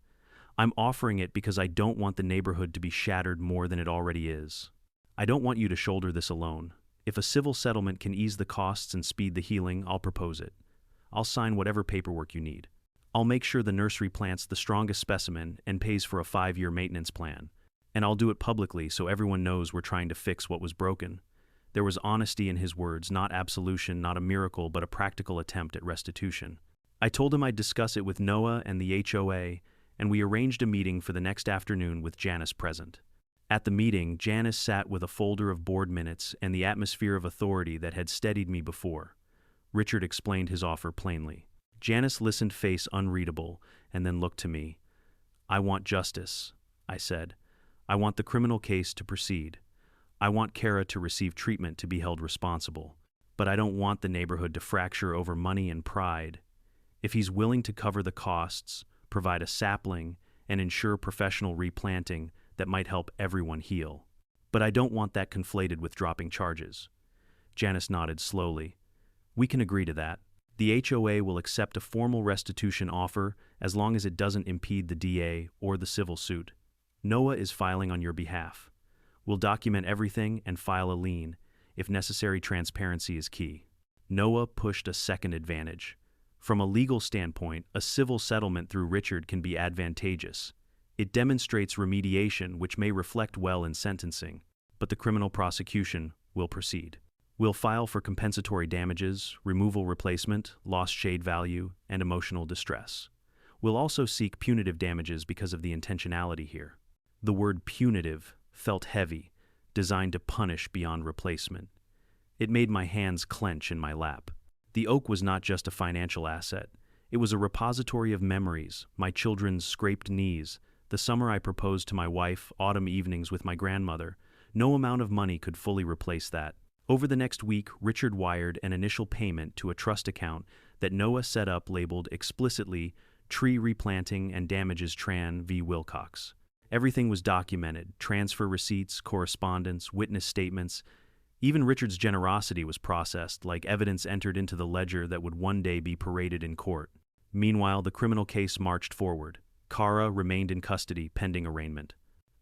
"I'm offering it because I don't want the neighborhood to be shattered more than it already is. I don't want you to shoulder this alone. If a civil settlement can ease the costs and speed the healing, I'll propose it. I'll sign whatever paperwork you need. I'll make sure the nursery plants the strongest specimen and pays for a 5-year maintenance plan. And I'll do it publicly so everyone knows we're trying to fix what was broken." There was honesty in his words, not absolution, not a miracle, but a practical attempt at restitution. I told him I'd discuss it with Noah and the HOA, and we arranged a meeting for the next afternoon with Janice present. At the meeting, Janice sat with a folder of board minutes and the atmosphere of authority that had steadied me before. Richard explained his offer plainly. Janice listened, face unreadable, and then looked to me. "I want justice," I said. "I want the criminal case to proceed. I want Kara to receive treatment, to be held responsible. But I don't want the neighborhood to fracture over money and pride. If he's willing to cover the costs, provide a sapling, and ensure professional replanting that might help everyone heal. But I don't want that conflated with dropping charges. Janice nodded slowly. We can agree to that. The HOA will accept a formal restitution offer as long as it doesn't impede the DA or the civil suit. Noah is filing on your behalf. We'll document everything and file a lien. If necessary, transparency is key. Noah pushed a second advantage. From a legal standpoint, a civil settlement through Richard can be advantageous. It demonstrates remediation, which may reflect well in sentencing, but the criminal prosecution will proceed. We'll file for compensatory damages, removal replacement, lost shade value, and emotional distress. We'll also seek punitive damages because of the intentionality here. The word punitive felt heavy, designed to punish beyond replacement. It made my hands clench in my lap. The oak was not just a financial asset. It was a repository of memories, my children's scraped knees, the summer I proposed to my wife, autumn evenings with my grandmother. No amount of money could fully replace that. Over the next week, Richard wired an initial payment to a trust account that Noah set up labeled explicitly Tree Replanting and Damages Tran v. Wilcox. Everything was documented: transfer receipts, correspondence, witness statements. Even Richard's generosity was processed, like evidence entered into the ledger that would one day be paraded in court. Meanwhile, the criminal case marched forward. Kara remained in custody pending arraignment.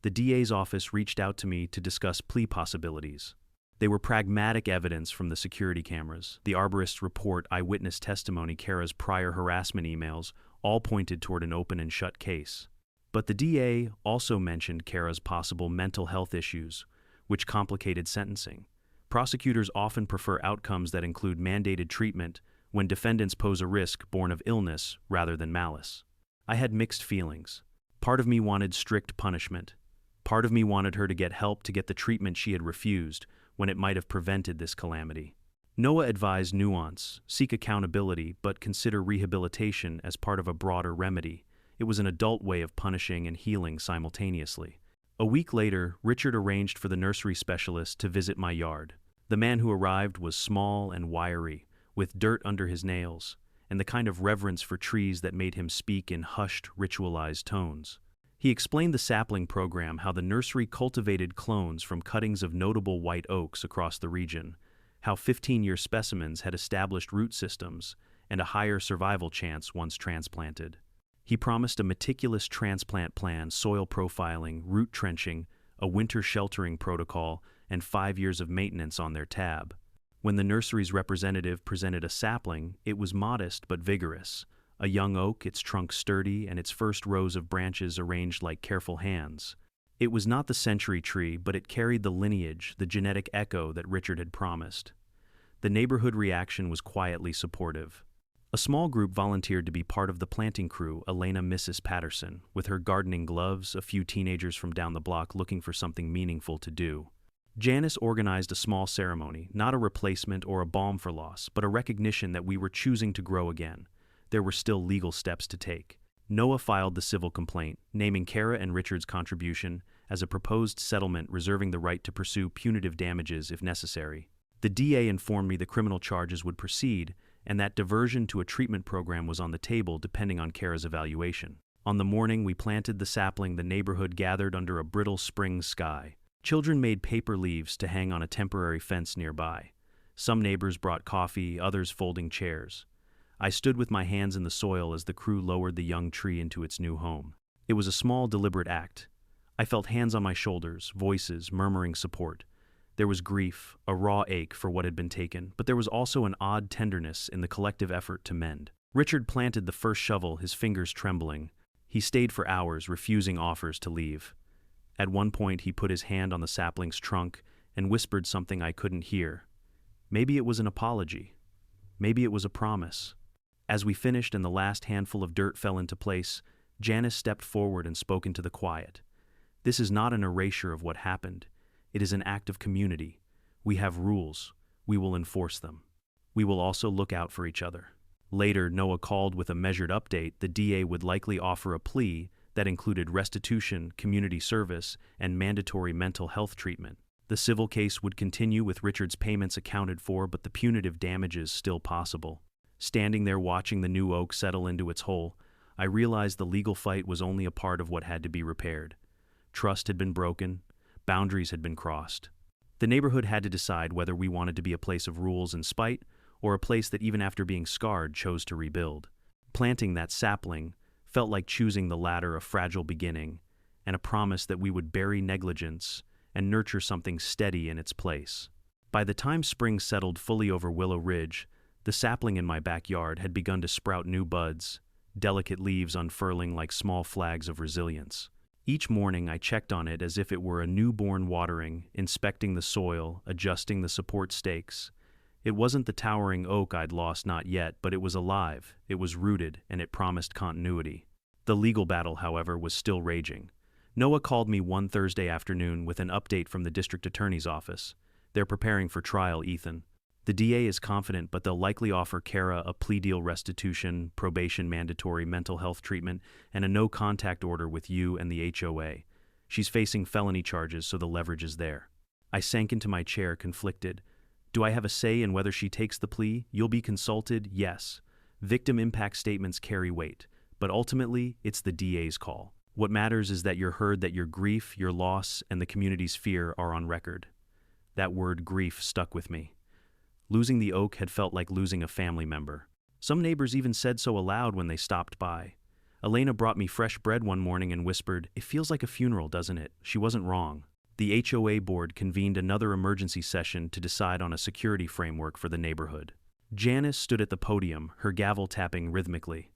The DA's office reached out to me to discuss plea possibilities. They were pragmatic evidence from the security cameras, the arborist's report, eyewitness testimony, Kara's prior harassment emails, all pointed toward an open and shut case. But the DA also mentioned Kara's possible mental health issues, which complicated sentencing. Prosecutors often prefer outcomes that include mandated treatment when defendants pose a risk born of illness rather than malice. I had mixed feelings. Part of me wanted strict punishment. Part of me wanted her to get help to get the treatment she had refused when it might have prevented this calamity. Noah advised nuance, seek accountability, but consider rehabilitation as part of a broader remedy. It was an adult way of punishing and healing simultaneously. A week later, Richard arranged for the nursery specialist to visit my yard. The man who arrived was small and wiry, with dirt under his nails, and the kind of reverence for trees that made him speak in hushed, ritualized tones. He explained the sapling program, how the nursery cultivated clones from cuttings of notable white oaks across the region, how 15-year specimens had established root systems and a higher survival chance once transplanted. He promised a meticulous transplant plan, soil profiling, root trenching, a winter sheltering protocol, and 5 years of maintenance on their tab. When the nursery's representative presented a sapling, it was modest but vigorous. A young oak, its trunk sturdy, and its first rows of branches arranged like careful hands. It was not the century tree, but it carried the lineage, the genetic echo that Richard had promised. The neighborhood reaction was quietly supportive. A small group volunteered to be part of the planting crew, Elena Mrs. Patterson, with her gardening gloves, a few teenagers from down the block looking for something meaningful to do. Janice organized a small ceremony, not a replacement or a balm for loss, but a recognition that we were choosing to grow again. There were still legal steps to take. Noah filed the civil complaint, naming Kara and Richard's contribution as a proposed settlement, reserving the right to pursue punitive damages if necessary. The DA informed me the criminal charges would proceed, and that diversion to a treatment program was on the table depending on Kara's evaluation. On the morning we planted the sapling, the neighborhood gathered under a brittle spring sky. Children made paper leaves to hang on a temporary fence nearby. Some neighbors brought coffee, others folding chairs. I stood with my hands in the soil as the crew lowered the young tree into its new home. It was a small, deliberate act. I felt hands on my shoulders, voices murmuring support. There was grief, a raw ache for what had been taken, but there was also an odd tenderness in the collective effort to mend. Richard planted the first shovel, his fingers trembling. He stayed for hours, refusing offers to leave. At one point, he put his hand on the sapling's trunk and whispered something I couldn't hear. Maybe it was an apology. Maybe it was a promise. As we finished and the last handful of dirt fell into place, Janice stepped forward and spoke into the quiet. This is not an erasure of what happened. It is an act of community. We have rules. We will enforce them. We will also look out for each other. Later, Noah called with a measured update. The DA would likely offer a plea that included restitution, community service, and mandatory mental health treatment. The civil case would continue with Richard's payments accounted for, but the punitive damages still possible. Standing there watching the new oak settle into its hole, I realized the legal fight was only a part of what had to be repaired. Trust had been broken, boundaries had been crossed. The neighborhood had to decide whether we wanted to be a place of rules and spite, or a place that even after being scarred chose to rebuild. Planting that sapling felt like choosing the ladder of fragile beginning, and a promise that we would bury negligence and nurture something steady in its place. By the time spring settled fully over Willow Ridge, the sapling in my backyard had begun to sprout new buds, delicate leaves unfurling like small flags of resilience. Each morning I checked on it as if it were a newborn watering, inspecting the soil, adjusting the support stakes. It wasn't the towering oak I'd lost not yet, but it was alive, it was rooted, and it promised continuity. The legal battle, however, was still raging. Noah called me one Thursday afternoon with an update from the district attorney's office. They're preparing for trial, Ethan. The DA is confident, but they'll likely offer Kara a plea deal, restitution, probation, mandatory mental health treatment, and a no-contact order with you and the HOA. She's facing felony charges, so the leverage is there. I sank into my chair, conflicted. Do I have a say in whether she takes the plea? You'll be consulted, yes. Victim impact statements carry weight, but ultimately, it's the DA's call. What matters is that you're heard, that your grief, your loss, and the community's fear are on record. That word, grief, stuck with me. Losing the oak had felt like losing a family member. Some neighbors even said so aloud when they stopped by. Elena brought me fresh bread one morning and whispered, "It feels like a funeral, doesn't it?" She wasn't wrong. The HOA board convened another emergency session to decide on a security framework for the neighborhood. Janice stood at the podium, her gavel tapping rhythmically.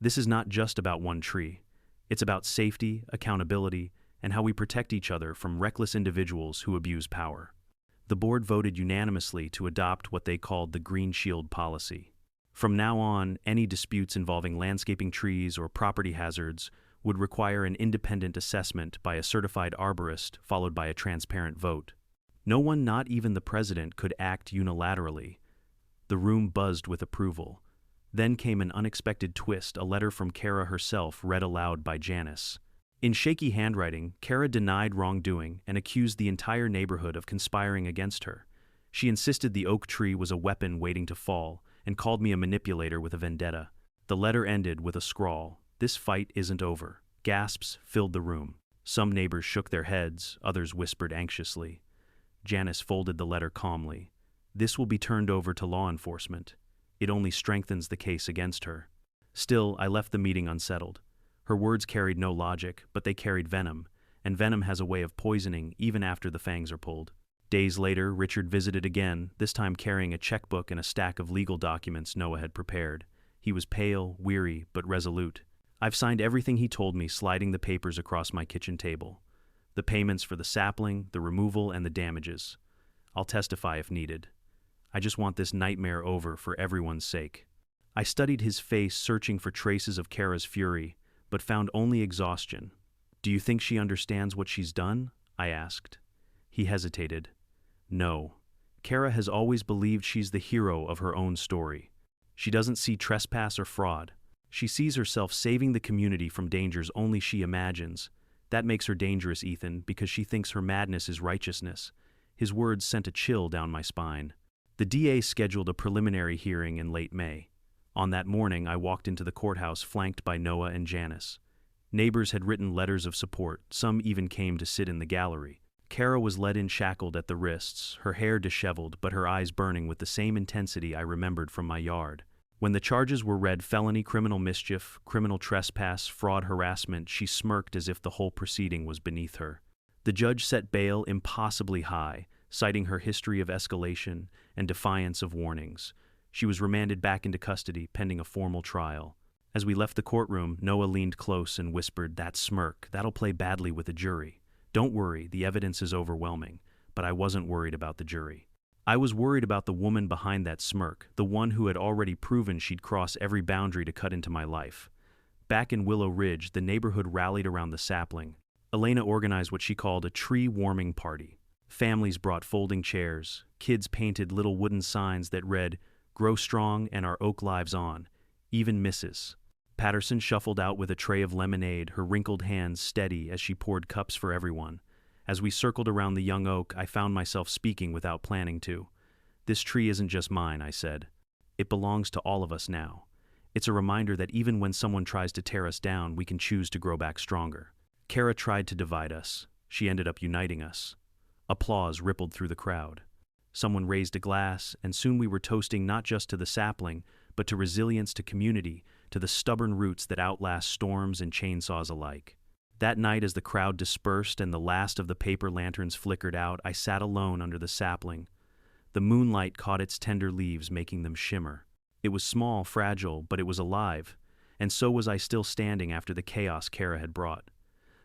This is not just about one tree. It's about safety, accountability, and how we protect each other from reckless individuals who abuse power. The board voted unanimously to adopt what they called the Green Shield policy. From now on, any disputes involving landscaping trees or property hazards would require an independent assessment by a certified arborist followed by a transparent vote. No one, not even the president, could act unilaterally. The room buzzed with approval. Then came an unexpected twist, a letter from Kara herself read aloud by Janice. In shaky handwriting, Kara denied wrongdoing and accused the entire neighborhood of conspiring against her. She insisted the oak tree was a weapon waiting to fall and called me a manipulator with a vendetta. The letter ended with a scrawl, "This fight isn't over." Gasps filled the room. Some neighbors shook their heads, others whispered anxiously. Janice folded the letter calmly. "This will be turned over to law enforcement. It only strengthens the case against her." Still, I left the meeting unsettled. Her words carried no logic, but they carried venom, and venom has a way of poisoning even after the fangs are pulled. Days later, Richard visited again, this time carrying a checkbook and a stack of legal documents Noah had prepared. He was pale, weary, but resolute. "I've signed everything he told me," sliding the papers across my kitchen table. "The payments for the sapling, the removal, and the damages. I'll testify if needed. I just want this nightmare over for everyone's sake." I studied his face, searching for traces of Kara's fury, but found only exhaustion. "Do you think she understands what she's done?" I asked. He hesitated. "No. Kara has always believed she's the hero of her own story. She doesn't see trespass or fraud. She sees herself saving the community from dangers only she imagines. That makes her dangerous, Ethan, because she thinks her madness is righteousness." His words sent a chill down my spine. The DA scheduled a preliminary hearing in late May. On that morning, I walked into the courthouse flanked by Noah and Janice. Neighbors had written letters of support, some even came to sit in the gallery. Kara was led in shackled at the wrists, her hair disheveled but her eyes burning with the same intensity I remembered from my yard. When the charges were read, felony, criminal mischief, criminal trespass, fraud, harassment, she smirked as if the whole proceeding was beneath her. The judge set bail impossibly high, citing her history of escalation and defiance of warnings. She was remanded back into custody, pending a formal trial. As we left the courtroom, Noah leaned close and whispered, "That smirk, that'll play badly with the jury. Don't worry, the evidence is overwhelming." But I wasn't worried about the jury. I was worried about the woman behind that smirk, the one who had already proven she'd cross every boundary to cut into my life. Back in Willow Ridge, the neighborhood rallied around the sapling. Elena organized what she called a tree warming party. Families brought folding chairs. Kids painted little wooden signs that read, "Grow strong and our oak lives on." Even Mrs. Patterson shuffled out with a tray of lemonade, her wrinkled hands steady as she poured cups for everyone. As we circled around the young oak, I found myself speaking without planning to. "This tree isn't just mine," I said. "It belongs to all of us now. It's a reminder that even when someone tries to tear us down, we can choose to grow back stronger. Kara tried to divide us. She ended up uniting us. Applause rippled through the crowd. Someone raised a glass, and soon we were toasting not just to the sapling, but to resilience, to community, to the stubborn roots that outlast storms and chainsaws alike. That night, as the crowd dispersed and the last of the paper lanterns flickered out, I sat alone under the sapling. The moonlight caught its tender leaves, making them shimmer. It was small, fragile, but it was alive, and so was I, still standing after the chaos Kara had brought.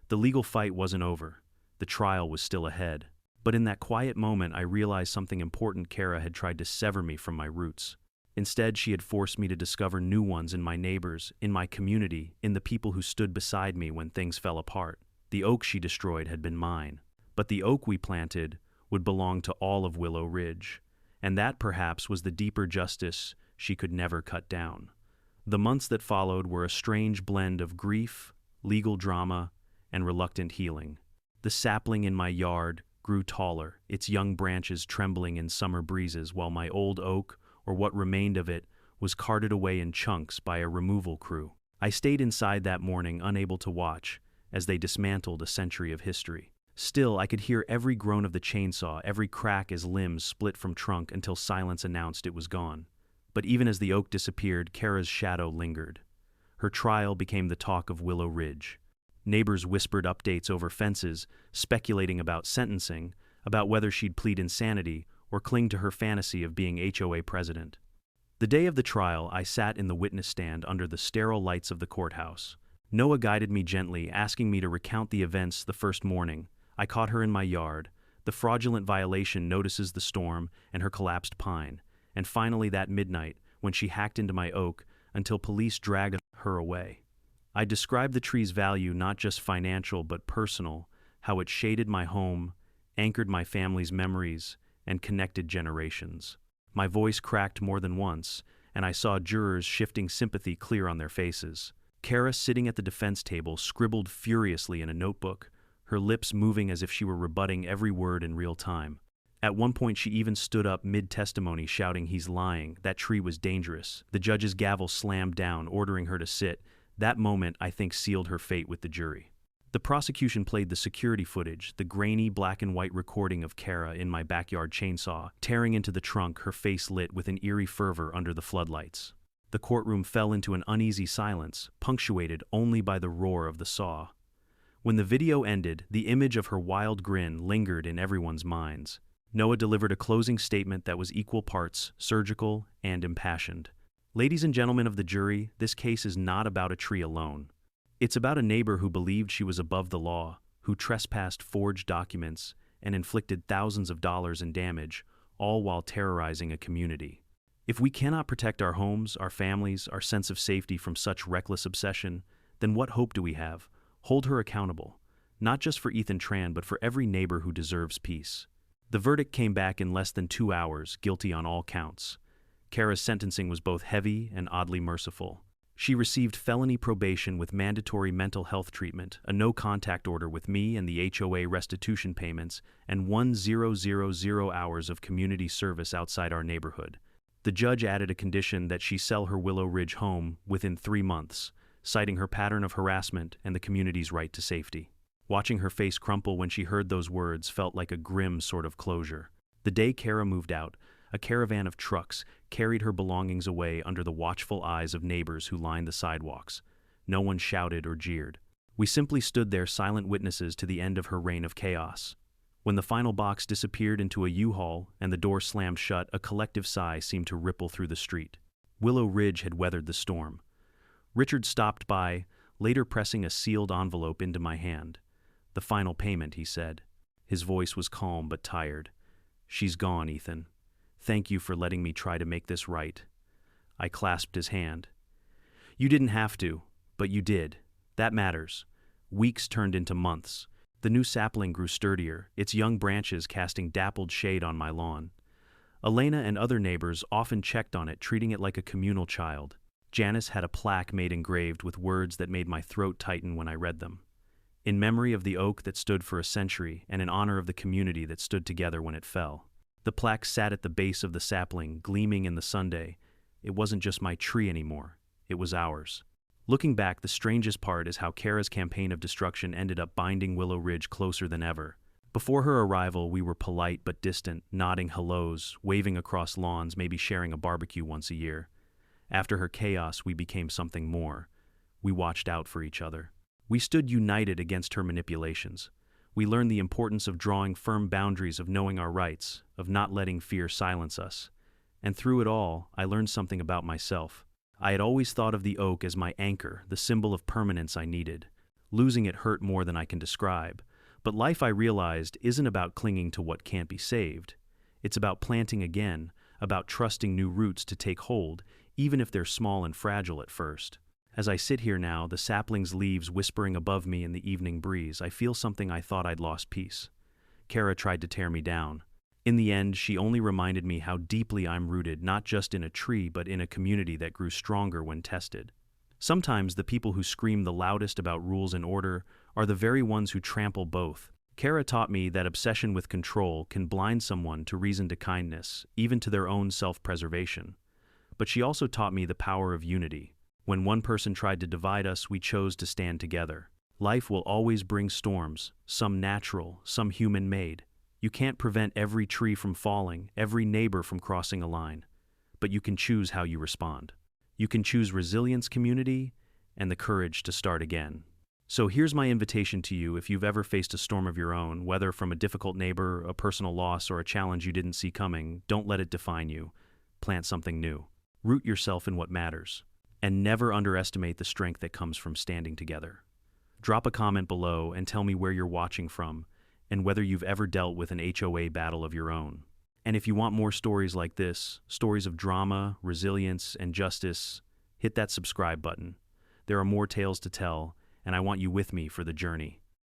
The legal fight wasn't over. The trial was still ahead. But in that quiet moment, I realized something important. Kara had tried to sever me from my roots. Instead, she had forced me to discover new ones in my neighbors, in my community, in the people who stood beside me when things fell apart. The oak she destroyed had been mine, but the oak we planted would belong to all of Willow Ridge, and that perhaps was the deeper justice she could never cut down. The months that followed were a strange blend of grief, legal drama, and reluctant healing. The sapling in my yard grew taller, its young branches trembling in summer breezes, while my old oak, or what remained of it, was carted away in chunks by a removal crew. I stayed inside that morning, unable to watch, as they dismantled a century of history. Still, I could hear every groan of the chainsaw, every crack as limbs split from trunk, until silence announced it was gone. But even as the oak disappeared, Kara's shadow lingered. Her trial became the talk of Willow Ridge. Neighbors whispered updates over fences, speculating about sentencing, about whether she'd plead insanity or cling to her fantasy of being HOA president. The day of the trial, I sat in the witness stand under the sterile lights of the courthouse. Noah guided me gently, asking me to recount the events the first morning. I caught her in my yard. The fraudulent violation notices the storm and her collapsed pine. And finally that midnight, when she hacked into my oak until police dragged her away. I described the tree's value, not just financial but personal, how it shaded my home, anchored my family's memories, and connected generations. My voice cracked more than once, and I saw jurors shifting sympathy clear on their faces. Kara, sitting at the defense table, scribbled furiously in a notebook, her lips moving as if she were rebutting every word in real time. At one point, she even stood up mid-testimony, shouting, "He's lying. That tree was dangerous." The judge's gavel slammed down, ordering her to sit. That moment, I think, sealed her fate with the jury. The prosecution played the security footage, the grainy black and white recording of Kara in my backyard chainsaw, tearing into the trunk, her face lit with an eerie fervor under the floodlights. The courtroom fell into an uneasy silence, punctuated only by the roar of the saw. When the video ended, the image of her wild grin lingered in everyone's minds. Noah delivered a closing statement that was equal parts surgical and impassioned. "Ladies and gentlemen of the jury, this case is not about a tree alone. It's about a neighbor who believed she was above the law, who trespassed, forged documents, and inflicted thousands of dollars in damage, all while terrorizing a community. If we cannot protect our homes, our families, our sense of safety from such reckless obsession, then what hope do we have? Hold her accountable, not just for Ethan Tran, but for every neighbor who deserves peace." The verdict came back in less than 2 hours, guilty on all counts. Kara's sentencing was both heavy and oddly merciful. She received felony probation with mandatory mental health treatment, a no-contact order with me and the HOA restitution payments, and 1,000 hours of community service outside our neighborhood. The judge added a condition that she sell her Willow Ridge home within 3 months, citing her pattern of harassment and the community's right to safety. Watching her face crumple when she heard those words felt like a grim sort of closure. The day Kara moved out, a caravan of trucks carried her belongings away under the watchful eyes of neighbors who lined the sidewalks. No one shouted or jeered. We simply stood there, silent witnesses to the end of her reign of chaos. When the final box disappeared into a U-Haul and the door slammed shut, a collective sigh seemed to ripple through the street. Willow Ridge had weathered the storm. Richard stopped by, later pressing a sealed envelope into my hand. "The final payment," he said. His voice was calm but tired. "She's gone, Ethan. Thank you for letting me try to make this right." I clasped his hand. "You didn't have to, but you did. That matters." Weeks turned into months. The new sapling grew sturdier, its young branches casting dappled shade on my lawn. Elena and other neighbors often checked on it, treating it like a communal child. Janice had a plaque made engraved with words that made my throat tighten when I read them. In memory of the oak that stood for a century and in honor of the community that stood together when it fell. The plaque sat at the base of the sapling, gleaming in the sunday. It wasn't just my tree anymore. it was ours. Looking back, the strangest part is how Kara's campaign of destruction ended up binding Willow Ridge closer than ever. Before her arrival, we were polite but distant, nodding hellos, waving across lawns, maybe sharing a barbecue once a year. After her chaos, we became something more. We watched out for each other. We stood united against her manipulations. We learned the importance of drawing firm boundaries, of knowing our rights, of not letting fear silence us. And through it all, I learned something about myself. I had always thought of the oak as my anchor, the symbol of permanence I needed. Losing it hurt more than I can describe. But life, I realized, isn't about clinging to what can't be saved. It's about planting again, about trusting new roots to take hold, even if they're small and fragile at first. As I sit here now, the sapling's leaves whispering above me in the evening breeze, I feel something I thought I'd lost peace. Kara tried to tear me down. In the end, she only reminded me how deeply I'm rooted, not just in a tree, but in a community that grew stronger when tested. Sometimes the people who scream the loudest about rules and order are the very ones who trample both. Kara taught me that obsession with control can blind someone to reason to kindness, even to their own self-preservation. But she also taught me the power of unity. When one person tried to divide us, we chose to stand together. Life will always bring storms, some natural, some human-made. You can't prevent every tree from falling, every neighbor from crossing a line. But you can choose how you respond. You can choose resilience, community, and the courage to start again. So here's my invitation to you: if you've ever faced a storm of your own, whether from a difficult neighbor, a personal loss, or a challenge you didn't see coming, don't let it define you. Plant something new. Root yourself in what matters. And never underestimate the strength that comes from standing together. Drop a comment below and tell me where you're watching from and whether you've ever dealt with an HOA battle of your own. And if you want more stories like this, stories of drama, resilience, and justice, hit that subscribe button. There are more tales to tell, and I want you with me for the journey.